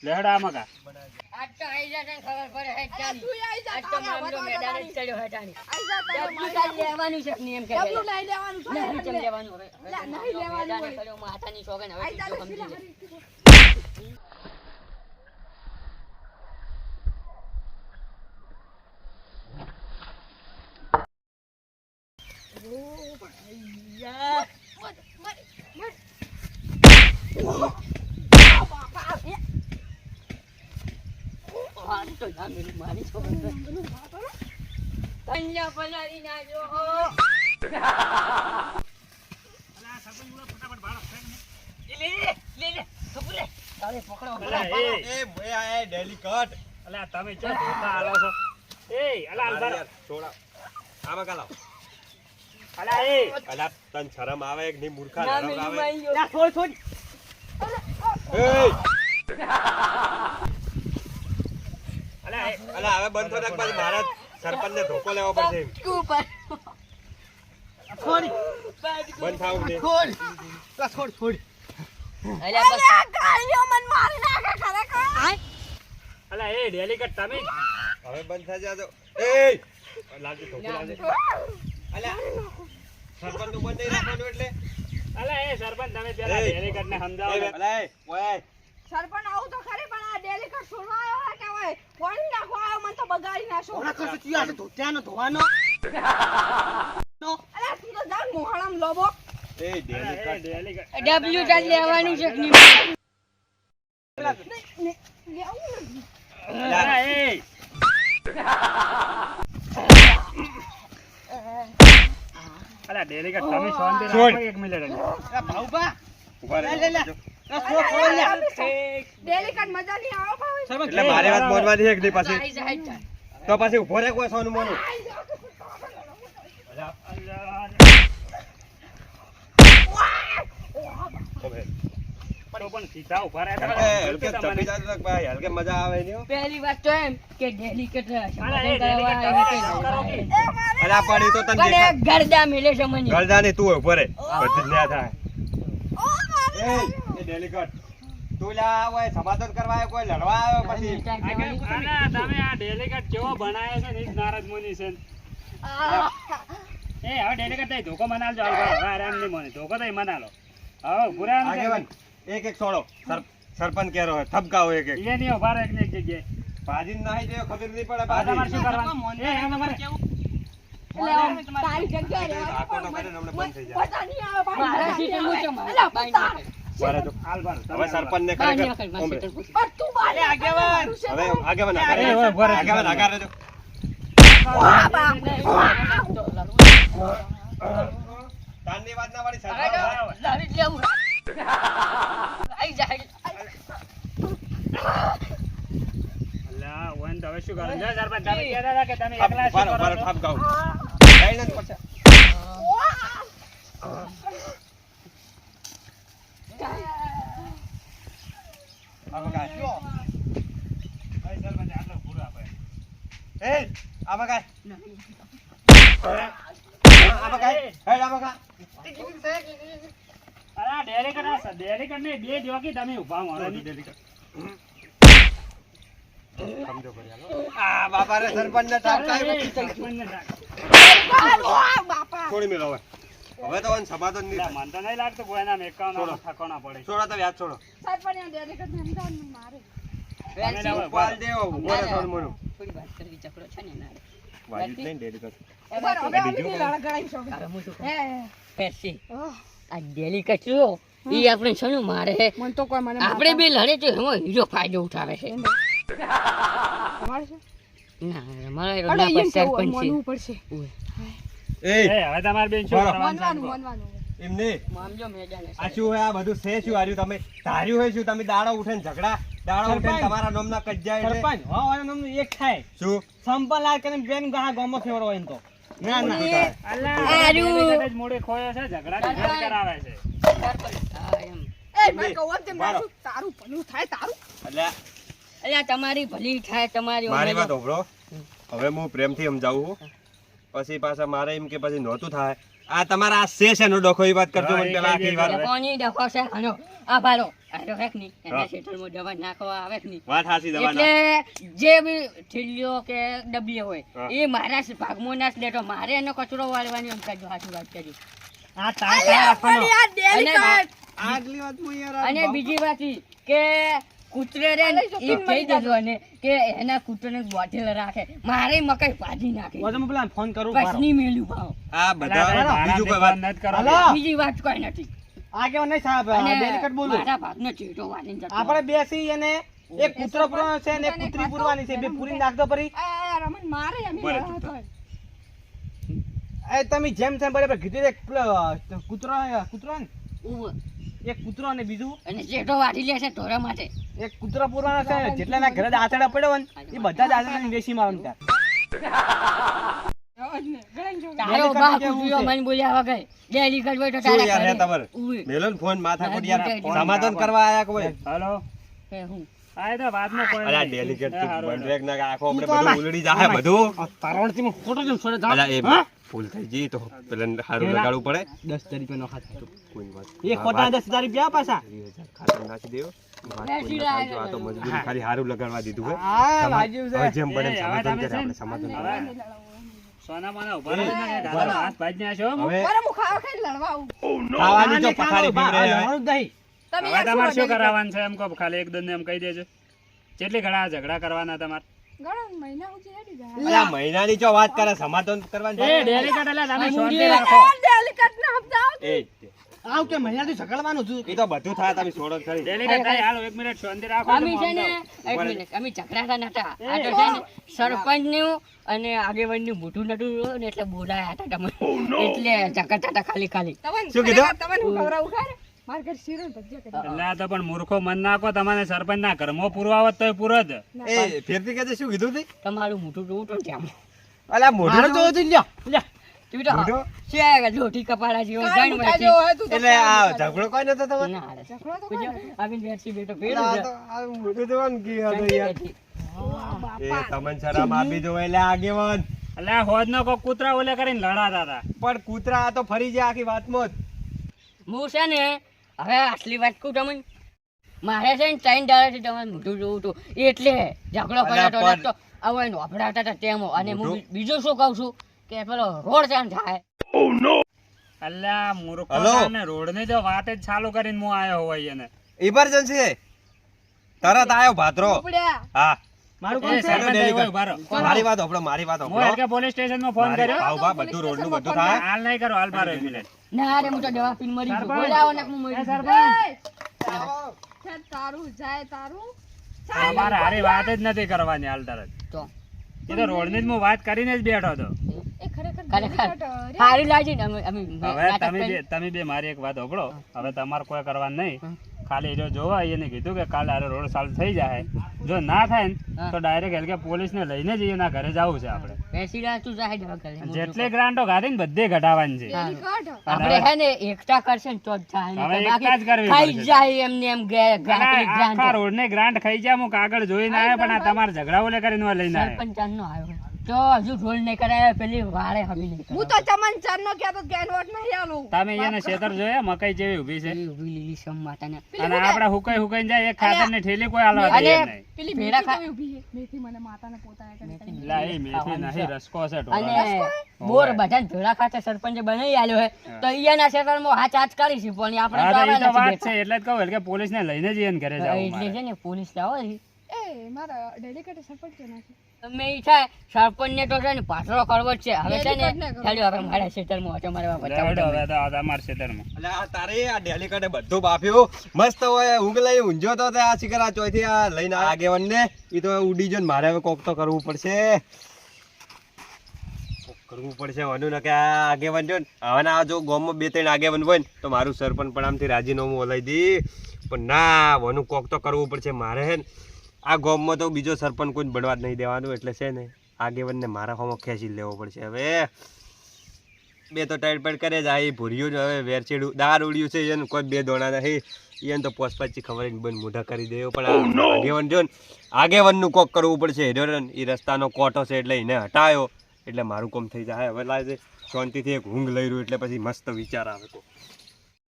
લેહડા મગા આજ તો આઈ જા તને ખબર પડે હે ચાલી આજ તો મામલો મેદાન જ ચડ્યો હે તાણી ડબલું કાઈ લેવાનું છે ને એમ કહે ડબલું લઈ લેવાનું છે નહીં ચમ લેવાનું હવે નહીં લેવાનું મેદાન કર્યો માથાની સોગન હવે તું સમજી લે તો ના મેરી મારી છોકરી કન્યા પલારી ના જો અલા સરપંચ મુળો ફટાફટ ભાડો ફેંક ને લે કપૂરે તારે પકડો એ ભયા એ ડેલી કટ અલા તમે ચો ધોકા આલો છો એ અલા અલબર છોડા આમાં કાલાવ અલા એ અલા તન શરમ આવે એક ની મૂર્ખા ના શરમ મેરી આવે માઈ લા છોડ એ અલા એ અલા હવે બંધ થો નાખ મારા સરપંચ ને ધોકો લેવો પડશે ઉપર છોડી બંધ થાવ ને છોડ લા છોડ અલ્યા ગાળીઓ મન મારી નાખે ખરેખર અલા એ ડેલિકેટ તમે હવે બંધ થઈ જાજો એ લાલજી ધોકો લાવજે અલા સરપંચ નું બંધ નહીં રાખવાનું એટલે અલા એ સરપંચ તમે પેલા ડેલિકેટ ને સમજાવો અલા એ ઓય સરપંચ આવું તો ખરી પણ આ ડેલિકેટ છોડવા આવ્યો હે કે ઓય પાણી નાખવા આવ્યો મને તો બગાડી નાખો ઓના કશું ચિયા છે ધોત્યાનો ધોવાનો અરે તું તો જાન મોહળામ લોબો એ ડેલી ડેલિકેટ ડબલ્યુ ટાલ લેવાનું છે કે નહીં લેવું નથી અલા એ અલા ડેલિકેટ તમે શાંતિ રાખો એક મિનિટ ભાઉબા ઉભા રહે ડેલિકેટ મજા નહીં આવો ભાઈ એટલે મારી વાત મોનવાની એક દી પછી આઈ જા તો પછી ઉભો રહે કોઈ સોનું મોનું તો પણ સીધા ઉભા રહ્યા હલકે ચપી જાતો તો ભાઈ હલકે મજા આવે નહીં પહેલી વાત તો એમ કે ડેલિકેટ અલા એ ડેલિકેટ તમે કરો કે અલા પડી તો તને પણ દેખા ગરદા મિલે છે મને ગળદાની તું ઉભો રહે બધી ન્યા થાય એ ડેલિકેટ તું લા ઓય સમાધાન કરવા આવ્યો કોઈ લડવા આવ્યો પછી અલા તમે આ ડેલિકેટ કેવો બનાવ્યો છે ને ઈ જ નારાજ મુની છે એ હવે ડેલિકેટ થઈ ધોકો મનાલજો હવે આરામ નહીં મને ધોકો થઈ મનાલો હવે પૂરા આગેવાન એક એક છોડો સરપંચ કેરો હે થપકાઓ એક એક એ નહીં ઉભા રહે એક ને એક જગ્યાએ ભાજી નાહી દેવો ખબર નહીં પડે આ તમારે શું ભાજી કરવાનું એ તમારે તારી જગ્યાએ રહેવા આખો તો કરે ને હમણાં બંધ થઈ જાય પતા નહીં આવે ભાઈ મારા સીટે મૂચો અલા, બાઈ પતા. બરાબર તો હાલ બાર હવે સરપંચ ને ખરેખર ઓમરે. પણ તું બારે આગેવાન હવે આગેવાન અરે ઓય ઉભો રહે. આગેવાન આગળ રહેજો તાનની વાત ના વાળી સરપંચ લાવી લેવું આઈ જા અલા ઓન તો હવે શું કરવાનું જો સરપંચ તમે કહેતા હતા કે તમે એકલા શું બારો કરો બારો છો? થપકાઓ લઈને જ પડશે આમાં કાંઈ. ભાઈ સરપંચ આટલો પૂરો આપે એ આમાં કાંઈ. આમાં કાંઈ. હે આમાં કાંઈ. અરે આ ડેલિકેટ આ ડેલિકેટ ને બે જોકી તમે ઊભા મારો ડેલિકેટ સમજો ભાઈ હાલો. આ બાપા રે સરપંચ ને ટાપકાય. સરપંચને ડાક. બાપા છોડી મેલો હવે. હવે તો આને સમાધાન નહીં લા, થાય. મને તો નહીં લાગતું કોઈના મેકાવાનો છોડો. ઠકાણા પડે છોડો તો વ્યાજ છોડો. સરપંચ ડેલિકેટ ને અમદાવાદ મારે તમે ના હોય, પાલ દેવો ઉભો રહે થોડું મોનું. થોડી વાત કરવી ચકડો છે ને ના વાજ્યું જ નહીં ડેલી કરતું. બરાબર હવે અમે નહીં લડાઈ શકો હવે હું શું હે પેસી ઓહ, આ ડેલિકેટ જો ઈ આપણે શેનું મારે મને તો કોઈ મને આપણે બે લડે તો એમાં હીરો ફાયદો ઉઠાવે છે તમારે છે ના મારા અરે રોડના પર એમ કેવું સરપંચ માનવું પડશે છે એ એ હવે તમારે બેન શું બરાબર. કરવાનું છે? માનવાનું એમ નહીં. મામજો મેદાન આ શું હે આ બધું છે શું હાર્યું તમે ધાર્યું હોય શું તમે દાડો ઉઠે ને ઝઘડા દાડો ઉઠે ને તમારા નામના કજ્જા એટલે સરપંચ હો વાળા નામનું એક થાય શું સંપલાલ કરીને બેન ગા ગામમાં ફેવરો હોય એમ તો ના ના શું થાય? અલા આર્યું. ડેલિકેટ જ મોડે ખોયો છે ઝઘડા સરપંચ. કરાવે છે સરપંચ હા એમ એ મેં કહું તેમ મારો. તારું ભલું થાય તારું એટલે અલ્યા તમારી ભલી થાય તમારી મારી ઉમેદવાર. વાત હોભળો હવે હું પ્રેમથી સમજાવું છું પછી પાછા મારે એમ કે પછી નહોતું થાય આ તમારા આ શેષનો ડોખો ઈ વાત કરજો હા, મને એ પેલા કઈ આખી વાત. દે. કોની ડખો છે આનો આ ભારો આનો હેક ની હા. એના ખેતરમાં દવા નાખવા આવે કે નહીં વાત હાચી દવાના. એટલે જે બી થેલીઓ કે ડબ્બીઓ હોય હા. એ મારા ભાગમાં ના જ લેતો મારે એનો કચરો વાળવાની એમ કરજો સાચી વાત કરી આ તાર રાખવાનો પણ આ ડેલી અને કટ આગલી વાતમાં યાર અને બીજી વાત ઈ કે કૂતરે રે ને ઈ કહી દેજો અને કે એના કૂતરને બોધેલ રાખે મારે મકાઈ ભાજી નાખે હું પેલા ફોન કરું બસ નહીં મેલ્યું ભાવ આ બધા બીજું કોઈ વાત નથી કરો હલો. બીજી વાત કોઈ નથી આ કેવો નહીં સાહેબ અને ડેલિકેટ બોલું મારા ભાગનો ચેટો વાળીને જતો આપણે બેસી અને એક કૂતરો પૂરવાનો છે ને એક કૂતરી પૂરવાની છે બે પૂરી નાખતો પરી આ રમણ મારે એમ બરાબર. લડતો હોય. એ તમે જેમ તેમ બરાબર કીધું એક પેલો કૂતરો ને ઉવ્વ. એક કૂતરો ને બીજું અને ચેટો વાળી લે છે ઢોરા માટે એક કૂતરો પૂરવાનો છે જેટલા ના ઘરે આતડા પડ્યો હોય ને એ બધા જ આતડા વેચી મારવાનું ત્યાં તારો બા કૂતરો મને બોલ્યા વગર ડેલી કરવો તો શું તારા યાર હે ઘરે. તમારે? ઉવ્વ. મેલો ને ફોન માથા કોટ હા, યાર ફોન સમાધાન કરવા આયા કોઈ હાલો હે હું આ તો વાતમાં કોઈ અલા નહીં. ડેલિકેટ હા, હારું, હારું. બંધરેક ના આખો આપણે બધું ઉલડી જાહે બધું તારવણથી હું ફોટો જેમ છોડે જાવ અલા એ ફૂલ થઈ ગઈ તો પેલા હારું લગાડવું પડે 10 રૂપિયા નો ખાતા કોઈ વાત એ ખોટા 10 રૂપિયા પાછા 20,000 ખાતર નાખી દેવો વાત કોઈ ના ચાલજો. આ તો મજબૂરી ખાલી હારું લગાડવા દીધું હે હા લાગ્યું હવે છે જેમ બને એ, એમ હવે સમાધાન તમે કરે છે ને? આપણે સમાધાન હવે કરે. સોના માના ઉભા રહો ને કે ગાળાનો હાથ ભાજી નાખ્યો હો. હવે બરાબર, હું ખાવા ખાઈને લડવા આવું. ખાવાની તો પથારી ફીવરે હવે. લડવાનું જ નહીં તમે હવે યાર તમારે શું શું ડેલી કરાવવાનું છે એમ કહો ખાલી એક દોને એમ કહી દેજો કેટલી ઘણા ઝઘડા કરવાના તમારે કટ? ઘણા મહિના સુધી હેડી જાય. અલા મહિનાની જો વાત કરે સમાધાન કરવાની એ છે. ડેલી કટ એટલે તમે આ શાંતિ મુંડી રાખો આ ડેલી કટ ના હપ્તા આવતા. એ આવ કે મહિનાથી ઝઘડવાનું છું એ તો બધું થાય તમે છોડો જ ખરી. ડેલી કટ થાય હાલો 1 મિનિટ શાંતિ રાખો અમે તો છે ને હું એક મિનિટ અમે ઝઘડાતા નતા આ તો છે ને સરપંચનું અને આગેવાનનું મોઢું નતું ને એટલે બોલાયા હતા તમે એટલે ઝઘડતા હતા ખાલી ખાલી તમને શું કીધું? ખરેખર તમને હું ખવડાવું ખરે? મારા ઘરે શીરો ને ભજીયા કરી. એટલે આ તો પણ મૂર્ખો મન નાખો તમને સરપંચ ના ઘરમાં પુરવાવત તોય પૂરો જ એ ફેરથી કહેજે શું કીધું તી? તમારું મોઢું જોવું તો ત્યાં અલા મોઢું મારું તો હતું લ્યો લ્યો તું તો મોઢું? છે લોટી કપાળા જેવો કાળ જાણ મુઠા જેવો હોય તું તો એટલે આ કાળ મુઠા. ઝઘડો કોઈ નતો તમારે? ના હાલે. ઝઘડો તો કોઈ નથી. આવીને બેસી બેઠો આ ફેર તો આ મોઢું જોવાનું કી હતું યાર. એ બાપા. તમને શરમ આપી દો એટલે આગેવાન. એટલે આ હોદ નો કોક કૂતરા ઓલે કરીને લડાતા હતા પણ કૂતરા આ તો ફરી જાય આખી વાતમાં જ. હું છે ને હવે આટલી વાત કહું તમને મારે છે ને 3 દાડાથી તમારે મોઢું જોવું હતું એટલે ઝઘડો કર્યો તો પણ- તો હવે નોભરાતા હતા તેમાં અને હું મોઢું? બીજું શું કહું છું કે પેલો રોડ ચાન થાય એટલે આ મૂર્ખો હલો? ને રોડ ની તો વાત જ ચાલુ કરીને હું આયો હોય એને ઇમરજન્સી તરત આયો ભાદરો. ઉપડ્યા. હા મારું એ કોણ છે સરપંચ ડેલી આવ્યો, કર. ઉભા રહો. મારી વાત હોભળો, મારી વાત હું હોભળો. એલકે પોલીસ સ્ટેશન માં ફોન કર્યો ભાવ ભાવ બધું રોડનું બધું થાય. હાલ નહીં કરો હાલ બાર 1 મિનિટ ના રે હું તો દવા પીને મરી ગયો સરપંચ. બોલાવો ને હું મરી એ ગયો. સરપંચ છે તારું જાય તારું. અમારે હારી વાત જ નથી કરવાની હાલ તરત તો એ તો રોડ ની જ હું વાત કરીને જ બેઠો હતો એ ખરેખર ખરેખર ડેલી કટ, અરે. સારી લાગી ને અમે હવે નાટક તમે બે મારી એક વાત હોભળો હવે તમારે કોઈ કરવાનું નહીં હમ. ખાલી એ જો જોવા એને કીધું કે કાલે હારે રોડ ચાલુ થઈ જાય જો ના થાય ને હા. તો ડાયરેક્ટ એલકે પોલીસ ને લઈને જ એના ઘરે જવું છે આપણે બેસી રહ્યા તું જાય દવા કરે જેટલી ગ્રાન્ટો કાઢી ને બધે ઘટાવાની છે ડેલી કટ. આપણે હે ને એકતા કરશે ને તો જ થાય હવે નહીં તો એકતા જ કરવી બાકી પડશે. ખાઈ જાય એમને એમ ગાંઠી આખા ગ્રાન્ટ રોડ ને ગ્રાન્ટ ખાઈ જાય હું કાગળ જોઈને આવ્યો પણ આ તમારે ઝઘડા ઓલે કરીને લઈને આવ્યો સરપંચ ચાંદનો આવ્યો તો હજુ ઢોલ નહીં કરાયો પેલી વાળે હમી નહીં હું તો ચમન ચારનો કહેતો કે એનવટ નહીં આલું. તમે એને ખેતર જોયા મકાઈ જેવી ઊભી છે કરાયો ઉભી લીલી સમ માતાને અને આપણે હુકાઈ હુકાઈને જાય એક ખાતર ની ઠેલી કોઈ હાલવા અને તૈયાર નહીં પેલી ભેડા મેથી ખા- કેવી ઊભી છે. મેથી મને માતાને પોતાને કરી કરી. લા એ મેથી નહીં રસકો છે અને ઢોળાનો. બોર બધા ભેળા ખાતે સરપંચે બનાવી આલ્યો હે તો ઈયાના ક્ષેત્રમાં હાથ હાથ કરી છે પણ આપણે હા તો તો ઈ તો હવે વાત નથી છે એટલે જ કહું કે પોલીસ ને લઈને જ એને ઘરે બેઠા. જવું એટલે મારે છે ને પોલીસ લાવો છે. એ મારા ડેડિકેટેડ સરપંચ છે નાખી. તમે ઈ થાય સરપંચને તો છે ને પાછળ કરવો જ છે હવે છે ને ડેલી કટ ના કરો. ચાલ્યો હવે મારા ક્ષેત્રમાં ઓછો મારવા બતાવો લેવડો તમે. હવે તો આ તમારા ખેતરમાં એટલે આ તારે આ ડેલી કાઢે બધું બાફ્યું મસ્ત હોય ઊંઘ લઈ ઊંઝો તો તે આ શિકરા ચોથી આ લઈને આગેવાન ને ઈ તો ઉડી જો ને મારે હવે કોક તો કરવું પડશે કોક કરવું પડશે વાનું ને કે આ આગેવાન જો ને હવે ના જો ગામમાં 2-3 આગેવાન હોય ને તો મારું સરપંચ પણ આમથી રાજીનામું ઓલાઈ દી પણ ના વાનું કોક તો કરવું પડશે મારે હે ને આ ગામમાં તો બીજો સરપંચ કોઈ બળવા જ નહીં દેવાનું એટલે છે ને આગેવાન ને મારા હોમાં ખેંચી લેવો પડશે હવે બે તો ટાઈટ પેટ કરે જાય ભૂર્યું ને હવે વેરચેડું દાર ઉડ્યું છે એને કોઈ બે દોણા નથી એને તો પોસપાચી ખબર નહીં બંધ મોઢા કરી દેવો પણ આ આગેવાન જો ને આગેવાનનું કોક કરવું પડશે એ રસ્તાનો કોટો છે એટલે એને હટાયો એટલે મારું કામ થઈ જાય હવે લાગે શાંતિથી એક ઊંઘ લઈ રહ્યું એટલે પછી મસ્ત વિચાર આવે તો